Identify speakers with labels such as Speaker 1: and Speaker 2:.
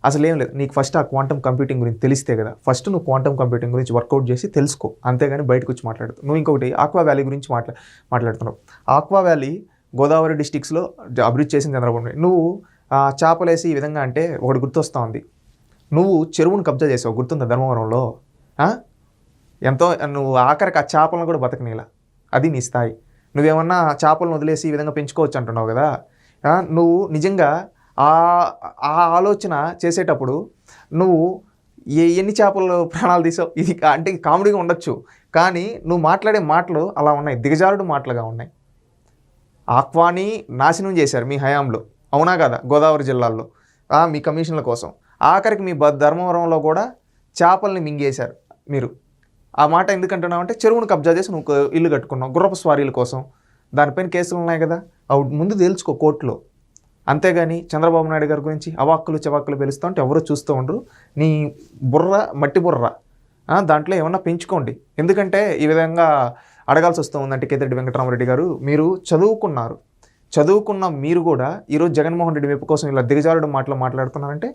Speaker 1: అసలేం లేదు. నీకు ఫస్ట్ ఆ క్వాంటమ్ కంప్యూటింగ్ గురించి తెలిస్తే కదా! ఫస్ట్ నువ్వు క్వాంటమ్ కంప్యూటింగ్ గురించి వర్కౌట్ చేసి తెలుసుకో. అంతేగాని బయటకొచ్చి మాట్లాడకు. నువ్వు ఇంకొకటి ఆక్వా వ్యాలీ గురించి మాట్లాడుతున్నావు. ఆక్వా వ్యాలీ గోదావరి డిస్ట్రిక్ట్స్‌లో అభివృద్ధి చేసింది చంద్రబాబు నాయుడు. నువ్వు చేపలేసి ఈ విధంగా అంటే ఒకటి గుర్తొస్తా ఉంది. నువ్వు చెరువును కబ్జా చేసావు గుర్తుందా ధర్మవరంలో? ఆ! ఎంతో నువ్వు ఆఖరికి ఆ చేపలను కూడా బతకనీయలా. అది నీ స్థాయి. నువ్వేమన్నా చేపలను వదిలేసి ఈ విధంగా పెంచుకోవచ్చు అంటున్నావు కదా! నువ్వు నిజంగా ఆ ఆలోచన చేసేటప్పుడు నువ్వు ఎన్ని చేపలు ప్రాణాలు తీసావు? ఇది అంటే కామెడీగా ఉండొచ్చు. కానీ నువ్వు మాట్లాడే మాటలు అలా ఉన్నాయి. దిగజారుడు మాటలుగా ఉన్నాయి. ఆక్వాని నాశనం చేశారు మీ హయాంలో. అవునా కాదా? గోదావరి జిల్లాల్లో మీ కమిషన్ల కోసం. ఆఖరికి మీ ధర్మవరంలో కూడా చేపల్ని మింగేశారు మీరు. ఆ మాట ఎందుకంటున్నావంటే చెరువును కబ్జా చేసి నువ్వు ఇల్లు కట్టుకున్నావు గుర్రపు స్వారీల కోసం. దానిపైన కేసులు ఉన్నాయి కదా! అవి ముందు తేల్చుకో కోర్టులో. అంతేగాని చంద్రబాబు నాయుడు గారి గురించి అవాక్కులు చవాక్కులు పిలుస్తూ ఉంటే ఎవరో చూస్తూ ఉండరు. నీ బుర్ర మట్టి బుర్ర. దాంట్లో ఏమన్నా పెంచుకోండి. ఎందుకంటే ఈ విధంగా అడగాల్సి వస్తూ ఉందంటే కేతిరెడ్డి వెంకటరామరెడ్డి గారు మీరు చదువుకున్నారు. చదువుకున్న మీరు కూడా ఈరోజు జగన్మోహన్ రెడ్డి మెప్పు కోసం ఇలా దిగజారుడు మాటలు మాట్లాడుతున్నారంటే